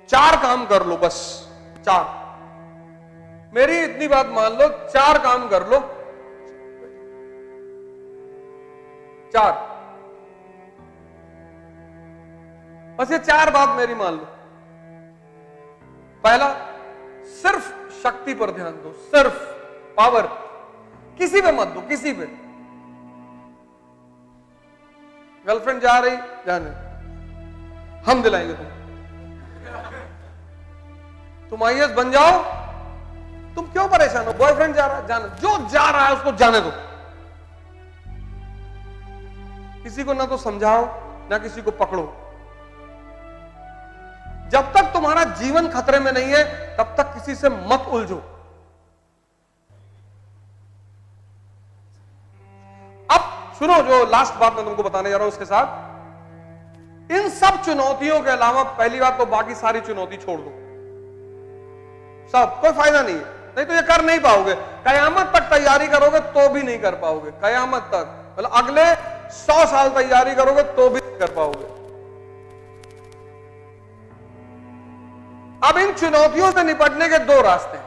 4 काम कर लो, बस 4। मेरी इतनी बात मान लो, 4 काम कर लो, 4, बस ये 4 बात मेरी मान लो। पहला, सिर्फ शक्ति पर ध्यान दो, सिर्फ पावर, किसी पे मत दो, किसी पे। गर्लफ्रेंड जा रही, जाने, हम दिलाएंगे तुम आईएएस बन जाओ, तुम क्यों परेशान हो? बॉयफ्रेंड जा रहा है, जाने, जो जा रहा है उसको जाने दो। किसी को ना तो समझाओ ना किसी को पकड़ो। जब तक तुम्हारा जीवन खतरे में नहीं है तब तक किसी से मत उलझो। अब सुनो, जो लास्ट बात मैं तुमको बताने जा रहा हूं उसके साथ, इन सब चुनौतियों के अलावा पहली बात तो बाकी सारी चुनौती छोड़ दो, सब, कोई फायदा नहीं है, नहीं तो ये कर नहीं पाओगे। कयामत तक तैयारी करोगे तो भी नहीं कर पाओगे, कयामत तक, मतलब अगले 100 साल तैयारी करोगे तो भी नहीं कर पाओगे। अब इन चुनौतियों से निपटने के 2 रास्ते हैं।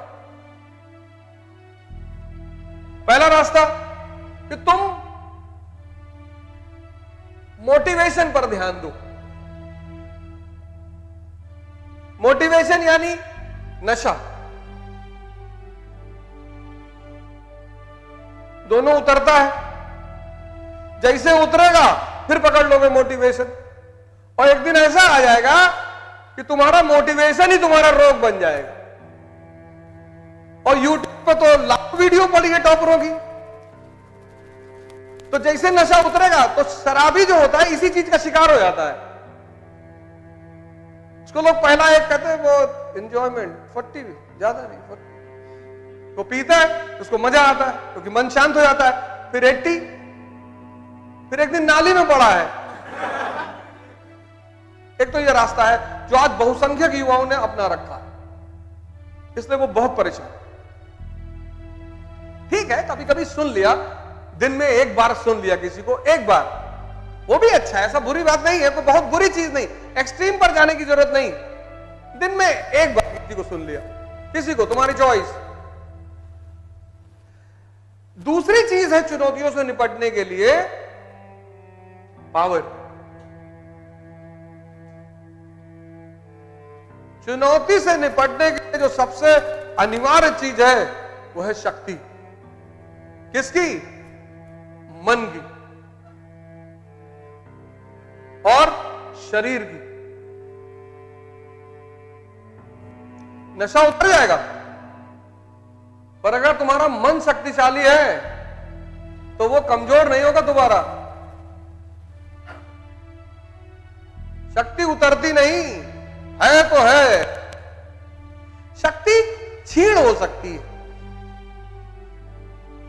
पहला रास्ता कि तुम मोटिवेशन पर ध्यान दो। मोटिवेशन यानी नशा, दोनों उतरता है, जैसे उतरेगा फिर पकड़ लोगे मोटिवेशन, और एक दिन ऐसा आ जाएगा कि तुम्हारा मोटिवेशन ही तुम्हारा रोग बन जाएगा। और यूट्यूब पे तो लाखों वीडियो पड़ी है टॉपरों की। तो जैसे नशा उतरेगा तो शराबी जो होता है इसी चीज का शिकार हो जाता है। उसको लोग पहला एक कहते हैं वो एंजॉयमेंट, 40 ज्यादा नहीं, 40 वो पीता है, उसको मजा आता है क्योंकि मन शांत हो जाता है, फिर 80, फिर एक दिन नाली में पड़ा है। एक तो ये रास्ता है जो आज बहुसंख्यक युवाओं ने अपना रखा है, इसलिए वो बहुत परेशान। ठीक है, कभी कभी सुन लिया, दिन में 1 बार सुन लिया किसी को, 1 बार, वो भी अच्छा है, ऐसा बुरी बात नहीं है, कोई बहुत बुरी चीज नहीं, एक्सट्रीम पर जाने की जरूरत नहीं। दिन में 1 बार किसी को सुन लिया, किसी को, तुम्हारी चॉइस। दूसरी चीज है चुनौतियों से निपटने के लिए पावर। चुनौती से निपटने के लिए जो सबसे अनिवार्य चीज है वो है शक्ति। किसकी? मन की और शरीर की। नशा उतर जाएगा, पर अगर तुम्हारा मन शक्तिशाली है तो वो कमजोर नहीं होगा दोबारा। शक्ति उतरती नहीं है, तो है। शक्ति क्षीण हो सकती है,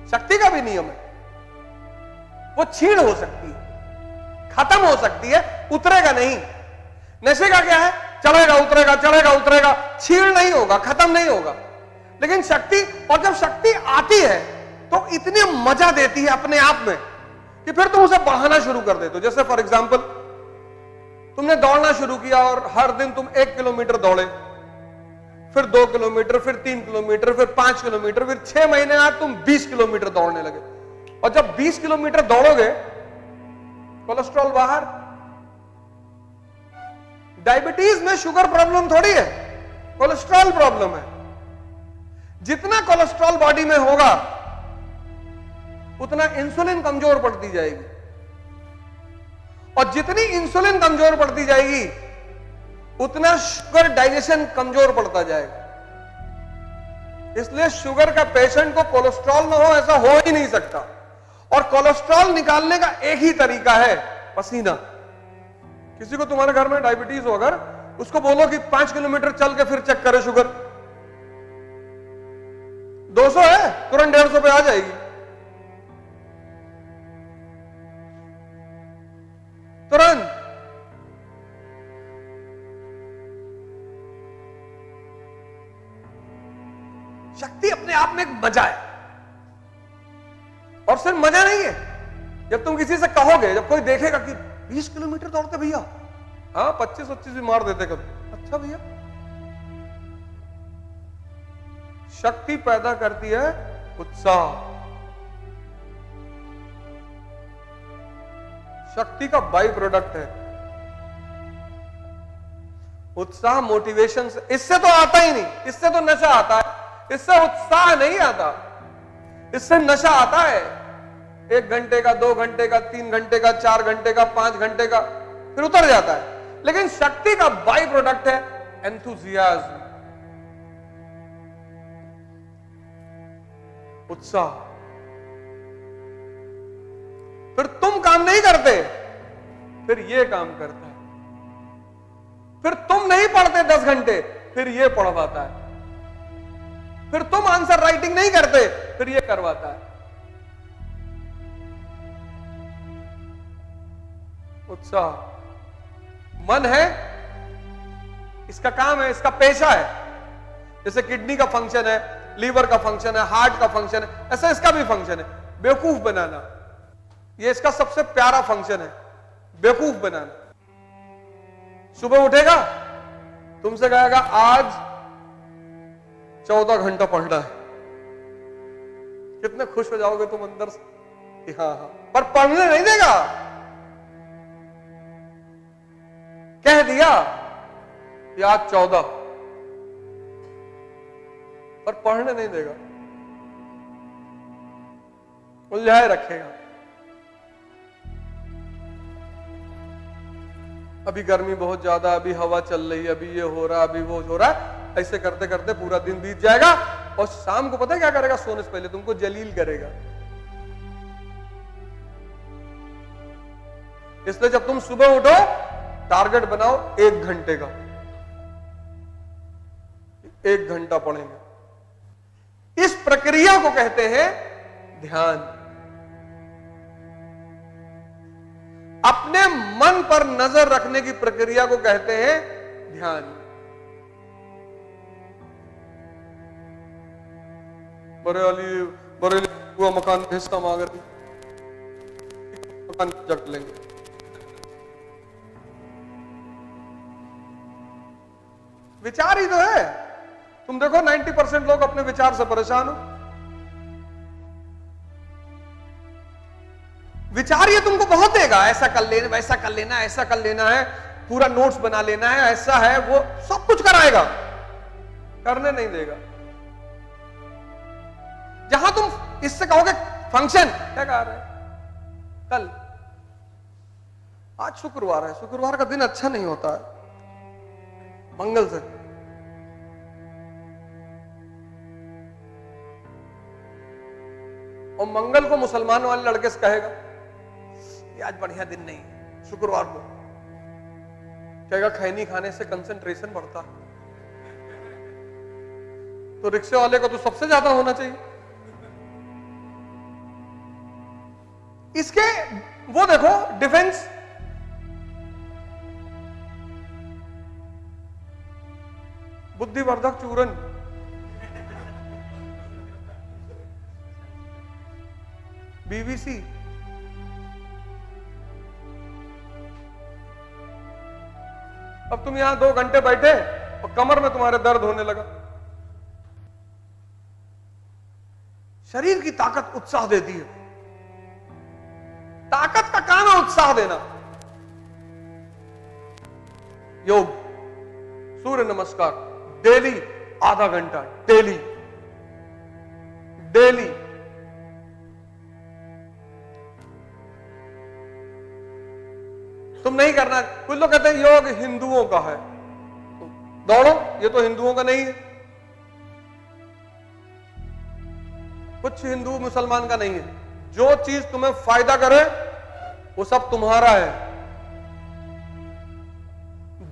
शक्ति का भी नियम है, वो क्षीण हो सकती है, खत्म हो सकती है, उतरेगा नहीं। नशे का क्या है? चढ़ेगा उतरेगा, चढ़ेगा उतरेगा, क्षीण नहीं होगा, खत्म नहीं होगा। लेकिन शक्ति, और जब शक्ति आती है तो इतनी मजा देती है अपने आप में कि फिर तुम उसे बढ़ाना शुरू कर देते हो। जैसे फॉर एग्जांपल, तुमने दौड़ना शुरू किया और हर दिन तुम 1 किलोमीटर दौड़े, फिर 2 किलोमीटर, फिर 3 किलोमीटर, फिर 5 किलोमीटर, फिर 6 महीने बाद तुम 20 किलोमीटर दौड़ने लगे। और जब 20 किलोमीटर दौड़ोगे, कोलेस्ट्रॉल बाहर। डायबिटीज में शुगर प्रॉब्लम थोड़ी है, कोलेस्ट्रॉल प्रॉब्लम है। जितना कोलेस्ट्रॉल बॉडी में होगा उतना इंसुलिन कमजोर पड़ती जाएगी, और जितनी इंसुलिन कमजोर पड़ती जाएगी उतना शुगर डाइजेशन कमजोर पड़ता जाएगा। इसलिए शुगर का पेशेंट को कोलेस्ट्रॉल ना हो ऐसा हो ही नहीं सकता। और कोलेस्ट्रॉल निकालने का एक ही तरीका है, पसीना। किसी को तुम्हारे घर में डायबिटीज हो, अगर उसको बोलो कि 5 किलोमीटर चल के फिर चेक करे शुगर, 200 है, तुरंत 150 पे आ जाएगी। तुरंत। शक्ति अपने आप में एक मजा है, और सिर्फ मजा नहीं है। जब तुम किसी से कहोगे, जब कोई देखेगा कि 20 किलोमीटर दौड़ते भैया, हाँ 25-25 भी मार देते कभी, अच्छा भैया शक्ति पैदा करती है उत्साह। शक्ति का बाई प्रोडक्ट है उत्साह, मोटिवेशन से। इससे तो आता ही नहीं, इससे तो नशा आता है, इससे उत्साह नहीं आता, इससे नशा आता है। 1 घंटे का, 2 घंटे का, 3 घंटे का, 4 घंटे का, 5 घंटे का, फिर उतर जाता है। लेकिन शक्ति का बाई प्रोडक्ट है एंथुजियाज्म, उत्साह। फिर तुम काम नहीं करते, फिर ये काम करता है। फिर तुम नहीं पढ़ते 10 घंटे, फिर ये पढ़वाता है। फिर तुम आंसर राइटिंग नहीं करते, फिर ये करवाता है। उत्साह मन है, इसका काम है, इसका पेशा है। जैसे किडनी का फंक्शन है, लीवर का फंक्शन है, हार्ट का फंक्शन है, ऐसा इसका भी फंक्शन है बेवकूफ बनाना। ये इसका सबसे प्यारा फंक्शन है, बेवकूफ बनाना। सुबह उठेगा, तुमसे कहेगा आज 14 घंटा पढ़ना है। कितने खुश हो जाओगे तुम अंदर से, हाँ हाँ, पर पढ़ने नहीं देगा। कह दिया कि आज 14, पर पढ़ने नहीं देगा, उलझाए रखेगा। अभी गर्मी बहुत ज्यादा, अभी हवा चल रही है, अभी ये हो रहा, अभी वो हो रहा है। ऐसे करते करते पूरा दिन बीत जाएगा और शाम को पता है क्या करेगा? सोने से पहले तुमको जलील करेगा। इसलिए जब तुम सुबह उठो, टारगेट बनाओ 1 घंटे का, 1 घंटा पढ़ेंगे। इस प्रक्रिया को कहते हैं ध्यान। अपने मन पर नजर रखने की प्रक्रिया को कहते हैं ध्यान। बरेली हुआ मकान हिस्सा मांग रही, मकान जट लेंगे। विचार ही तो है। तुम देखो 90% लोग अपने विचार से परेशान हो। विचार ये तुमको बहुत देगा, ऐसा कर लेना, वैसा कर लेना, ऐसा कर लेना है, पूरा नोट्स बना लेना है, ऐसा है, वो सब कुछ कराएगा, करने नहीं देगा। जहां तुम इससे कहोगे फंक्शन, क्या कह रहे कल, आज शुक्रवार है, शुक्रवार का दिन अच्छा नहीं होता है, मंगल से। और मंगल को मुसलमान वाले लड़के से कहेगा ये आज बढ़िया दिन नहीं, शुक्रवार को कहेगा खैनी खाने से कंसंट्रेशन बढ़ता, तो रिक्शे वाले को तो सबसे ज्यादा होना चाहिए। इसके वो देखो डिफेंस, बुद्धिवर्धक चूरन, बीबीसी, अब तुम यहां 2 घंटे बैठे और कमर में तुम्हारे दर्द होने लगा। शरीर की ताकत उत्साह देती है। ताकत का काम है उत्साह देना। योग, सूर्य नमस्कार डेली आधा घंटा, डेली डेली। तुम नहीं करना। कुछ लोग कहते हैं योग हिंदुओं का है, तो दौड़ो, ये तो हिंदुओं का नहीं है। कुछ हिंदू मुसलमान का नहीं है। जो चीज तुम्हें फायदा करे वो सब तुम्हारा है।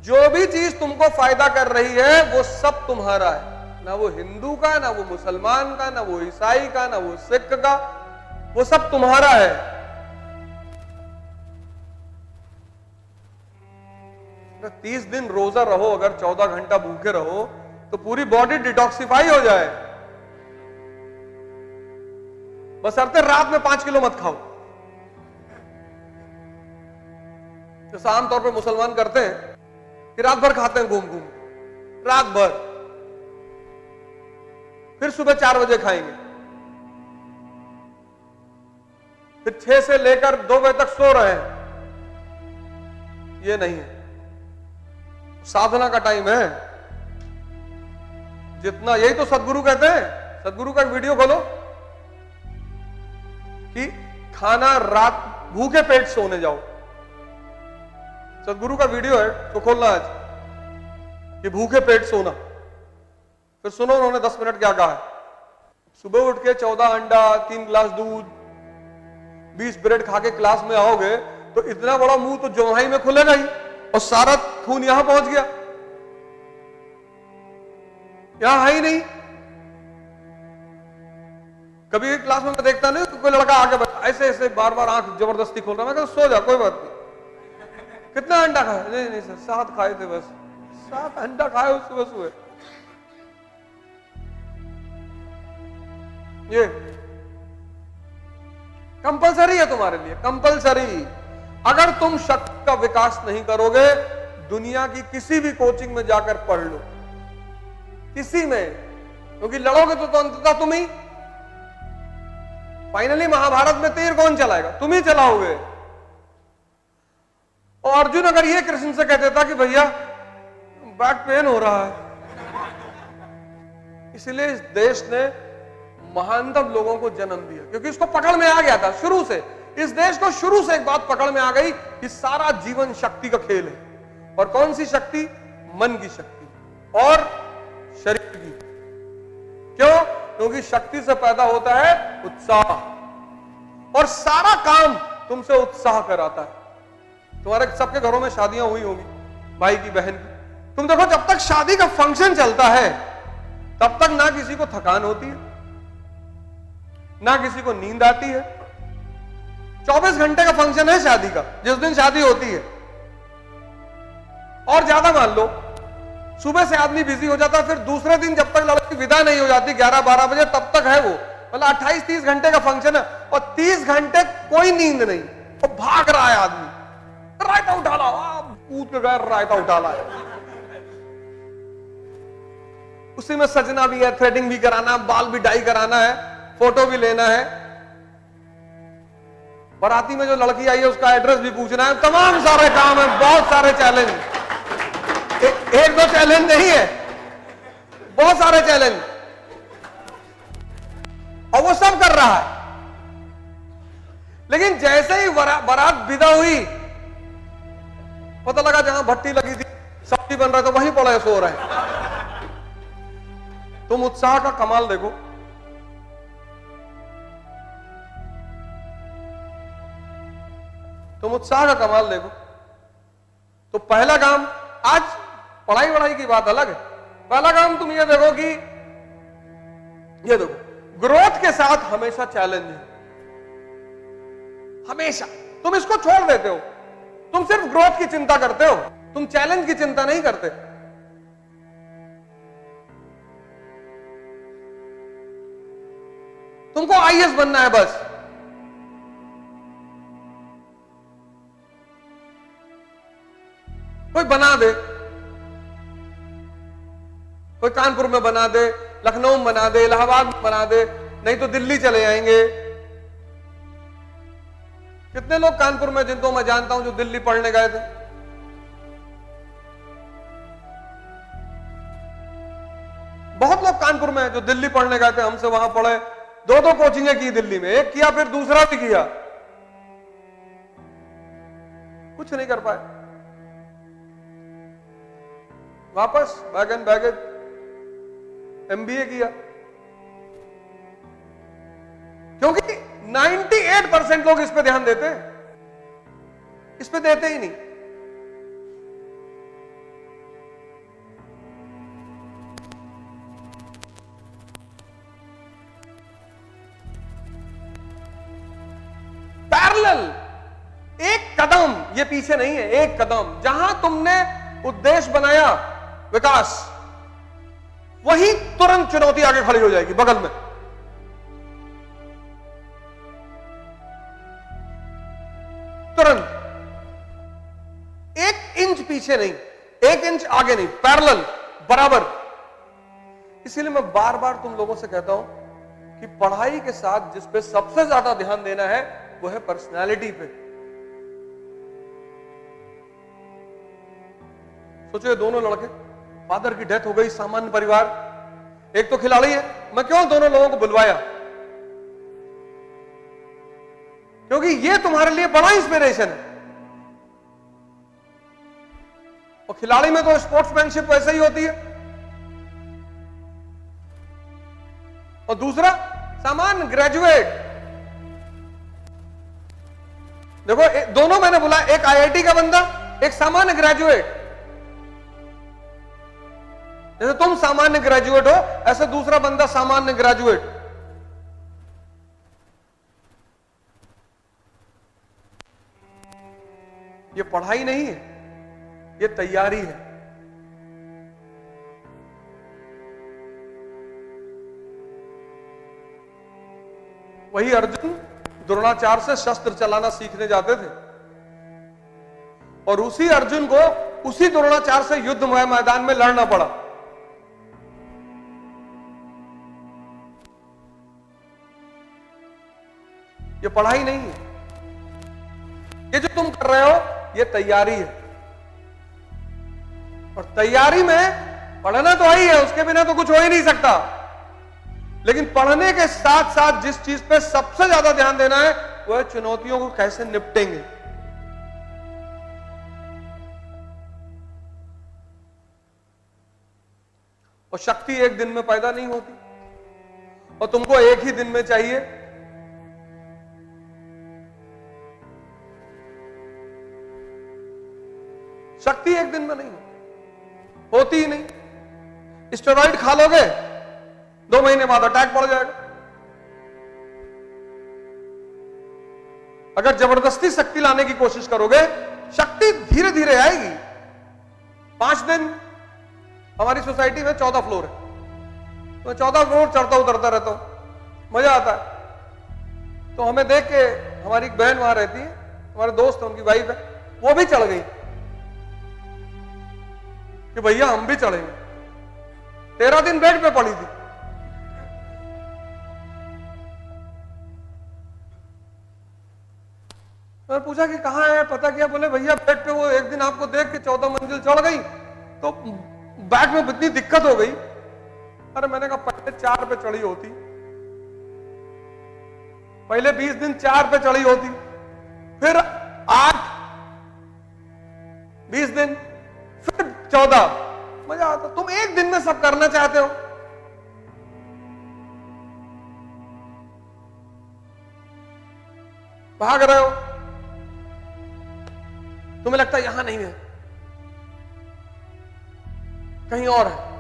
जो भी चीज तुमको फायदा कर रही है वो सब तुम्हारा है। ना वो हिंदू का, ना वो मुसलमान का, ना वो ईसाई का, ना वो सिख का, वो सब तुम्हारा है। 30 दिन रोजा रहो, अगर 14 घंटा भूखे रहो तो पूरी बॉडी डिटॉक्सिफाई हो जाए। बस अर्थ रात में 5 किलो मत खाओ। जैसा आमतौर पर मुसलमान करते हैं कि रात भर खाते हैं घूम घूम, रात भर फिर सुबह 4 बजे खाएंगे, फिर 6 से लेकर 2 बजे तक सो रहे हैं। ये नहीं है, साधना का टाइम है जितना। यही तो सदगुरु कहते हैं। सदगुरु का एक वीडियो खोलो कि खाना रात भूखे पेट सोने जाओ। सदगुरु का वीडियो है तो खोलना आज कि भूखे पेट सोना। फिर सुनो उन्होंने 10 मिनट क्या कहा है। सुबह उठ के 14 अंडा, 3 गिलास दूध, 20 ब्रेड खा के क्लास में आओगे तो इतना बड़ा मुंह तो जवाही में खुलेगा ही, और सारा खून यहां पहुंच गया, यहां है ही नहीं। कभी क्लास में मैं देखता नहीं तो कोई लड़का आके बैठा ऐसे ऐसे बार बार आंख जबरदस्ती खोल रहा है। मैं कहता सो जा, कोई बात नहीं। कितना अंडा खाया? नहीं नहीं सर 7 खाए थे बस। 7 अंडा खाए सुबह सुबह। ये कंपलसरी है तुम्हारे लिए, कंपलसरी। अगर तुम शक्ति का विकास नहीं करोगे, दुनिया की किसी भी कोचिंग में जाकर पढ़ लो, किसी में, क्योंकि लड़ोगे तो अंततः तुम ही। फाइनली महाभारत में तीर कौन चलाएगा? तुम ही चलाओगे। और अर्जुन अगर ये कृष्ण से कह देता कि भैया बैक पेन हो रहा है। इसलिए इस देश ने महानतम लोगों को जन्म दिया, क्योंकि इसको पकड़ में आ गया था शुरू से। इस देश को शुरू से एक बात पकड़ में आ गई कि सारा जीवन शक्ति का खेल है। और कौन सी शक्ति? मन की शक्ति और शरीर की। क्यों? क्योंकि शक्ति से पैदा होता है उत्साह, और सारा काम तुमसे उत्साह कराता है। तुम्हारे सबके घरों में शादियां हुई होंगी, भाई की, बहन की। तुम देखो जब तक शादी का फंक्शन चलता है तब तक ना किसी को थकान होती है, ना किसी को नींद आती है। 24 घंटे का फंक्शन है शादी का, जिस दिन शादी होती है। और ज्यादा मान लो, सुबह से आदमी बिजी हो जाता है, फिर दूसरे दिन जब तक लड़की विदा नहीं हो जाती 11-12 बजे, तब तक है वो। मतलब 28-30 घंटे का फंक्शन है, और 30 घंटे कोई नींद नहीं, और भाग रहा है आदमी। रायता उठा ला, कूद के गए, रायता उठा ला। उसी में सजना भी है, थ्रेडिंग भी कराना, बाल भी डाई कराना है, फोटो भी लेना है। बाराती में जो लड़की आई है उसका एड्रेस भी पूछना है। तमाम सारे काम है, बहुत सारे चैलेंज। एक दो चैलेंज नहीं है, बहुत सारे चैलेंज, और वो सब कर रहा है। लेकिन जैसे ही बारात विदा हुई, पता लगा जहां भट्टी लगी थी सब्जी बन रहा है तो वहीं पड़े सो रहे हैं। तुम उत्साह का कमाल देखो। तुम उत्साह का कमाल देखो। तो पहला काम, आज पढ़ाई वढ़ाई की बात अलग है, पहला काम तुम ये देखो कि ये देखो ग्रोथ के साथ हमेशा चैलेंज है। हमेशा तुम इसको छोड़ देते हो, तुम सिर्फ ग्रोथ की चिंता करते हो, तुम चैलेंज की चिंता नहीं करते। तुमको आईएएस बनना है बस। कोई बना दे, कोई कानपुर में बना दे, लखनऊ में बना दे, इलाहाबाद में बना दे, नहीं तो दिल्ली चले जाएंगे। कितने लोग कानपुर में जिनको मैं जानता हूं जो दिल्ली पढ़ने गए थे। बहुत लोग कानपुर में जो दिल्ली पढ़ने गए थे, हमसे वहां पढ़े, 2-2 कोचिंगें की दिल्ली में, एक किया फिर दूसरा भी किया, कुछ नहीं कर पाए। वापस बैग एंड बैगेज एमबीए किया, क्योंकि 98% लोग इस पे ध्यान देते हैं, इस पे देते ही नहीं। पैरेलल, एक कदम ये पीछे नहीं है, एक कदम। जहां तुमने उद्देश्य बनाया विकास, वही तुरंत चुनौती आगे खड़ी हो जाएगी बगल में। तुरंत 1 इंच पीछे नहीं, 1 इंच आगे नहीं, पैरेलल, बराबर। इसीलिए मैं बार बार तुम लोगों से कहता हूं कि पढ़ाई के साथ जिस पे सबसे ज्यादा ध्यान देना है वो है पर्सनालिटी पे। सोचो ये दोनों लड़के, फादर की डेथ हो गई, सामान्य परिवार, एक तो खिलाड़ी है, मैं क्यों दोनों लोगों को बुलवाया? क्योंकि ये तुम्हारे लिए बड़ा इंस्पिरेशन है। और खिलाड़ी में तो स्पोर्ट्समैनशिप वैसे ही होती है, और दूसरा सामान्य ग्रेजुएट। देखो दोनों मैंने बोला, एक आईआईटी का बंदा, एक सामान्य ग्रेजुएट। जैसे तुम सामान्य ग्रेजुएट हो, ऐसे दूसरा बंदा सामान्य ग्रेजुएट। ये पढ़ाई नहीं है, ये तैयारी है। वही अर्जुन द्रोणाचार्य से शस्त्र चलाना सीखने जाते थे, और उसी अर्जुन को उसी द्रोणाचार्य से युद्ध मैदान में लड़ना पड़ा। ये पढ़ाई नहीं है, ये जो तुम कर रहे हो ये तैयारी है। और तैयारी में पढ़ना तो ही है, उसके बिना तो कुछ हो ही नहीं सकता। लेकिन पढ़ने के साथ साथ जिस चीज पे सबसे ज्यादा ध्यान देना है वो है चुनौतियों को कैसे निपटेंगे। और शक्ति एक दिन में पैदा नहीं होती, और तुमको एक ही दिन में चाहिए। शक्ति एक दिन में नहीं होती ही नहीं। स्टेरॉइड खा लोगे 2 महीने बाद अटैक पड़ जाएगा। अगर जबरदस्ती शक्ति लाने की कोशिश करोगे, शक्ति धीरे धीरे आएगी। 5 दिन हमारी सोसाइटी में 14 फ्लोर है, तो 14 फ्लोर चढ़ता उतरता रहता हूं, मजा आता है। तो हमें देख के हमारी एक बहन वहां रहती है, हमारे दोस्त है, उनकी वाइफ है, वो भी चढ़ गई कि भैया हम भी चढ़ेंगे। 13 दिन बेड पे पड़ी थी। मैंने पूछा कि कहां है, पता किया, बोले भैया बेड पे वो एक दिन आपको देख के 14 मंजिल चढ़ गई तो बैग में इतनी दिक्कत हो गई। अरे मैंने कहा पहले 4 पे चढ़ी होती, पहले 20 दिन 4 पे चढ़ी होती, फिर 8, 20 दिन, फिर 14, मजा आता। तुम एक दिन में सब करना चाहते हो। भाग रहे हो, तुम्हें लगता है यहां नहीं है, कहीं और है।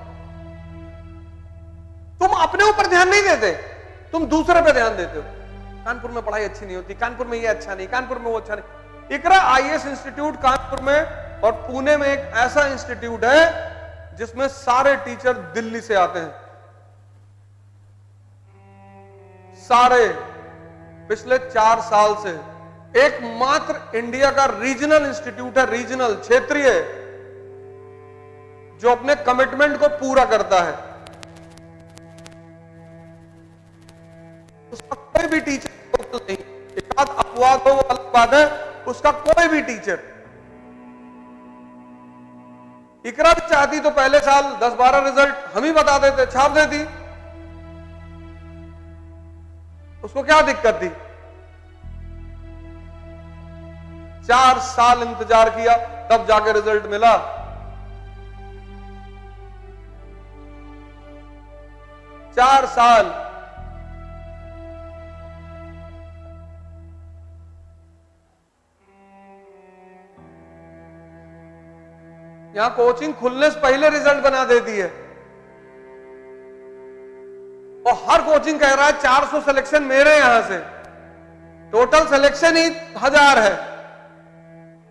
तुम अपने ऊपर ध्यान नहीं देते, तुम दूसरे पे ध्यान देते हो। कानपुर में पढ़ाई अच्छी नहीं होती, कानपुर में ये अच्छा नहीं, कानपुर में वो अच्छा नहीं। इकरा आईएएस इंस्टीट्यूट कानपुर में और पुणे में एक ऐसा इंस्टीट्यूट है जिसमें सारे टीचर दिल्ली से आते हैं। सारे पिछले 4 साल से एकमात्र इंडिया का रीजनल इंस्टीट्यूट है, रीजनल, क्षेत्रीय, जो अपने कमिटमेंट को पूरा करता है। उसका कोई भी टीचर नहीं, एक आध अपवाद हो वो अलग बात है, उसका कोई भी टीचर। इकरा भी चाहती तो पहले साल 10-12 रिजल्ट हम ही बता देते, छाप देती, उसको क्या दिक्कत थी। 4 साल इंतजार किया तब जाके रिजल्ट मिला। चार साल। यहां कोचिंग खुलने से पहले रिजल्ट बना देती है, और हर कोचिंग कह रहा है 400 सिलेक्शन मेरे यहां से, टोटल सिलेक्शन ही 1000 है।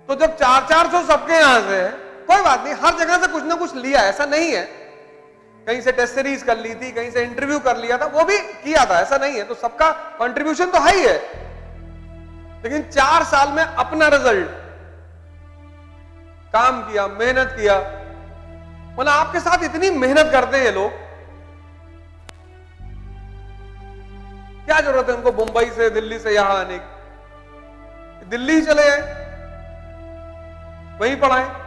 तो जब 400 सबके यहां से है, कोई बात नहीं, हर जगह से कुछ ना कुछ लिया, ऐसा नहीं है। कहीं से टेस्ट सीरीज कर ली थी, कहीं से इंटरव्यू कर लिया था, वो भी किया था, ऐसा नहीं है। तो सबका कंट्रीब्यूशन तो है ही है, लेकिन 4 साल में अपना रिजल्ट, काम किया, मेहनत किया। मतलब आपके साथ इतनी मेहनत करते हैं लोग क्या जरूरत है उनको मुंबई से दिल्ली से यहां आने की? दिल्ली चले आए, वहीं पढ़ाएं।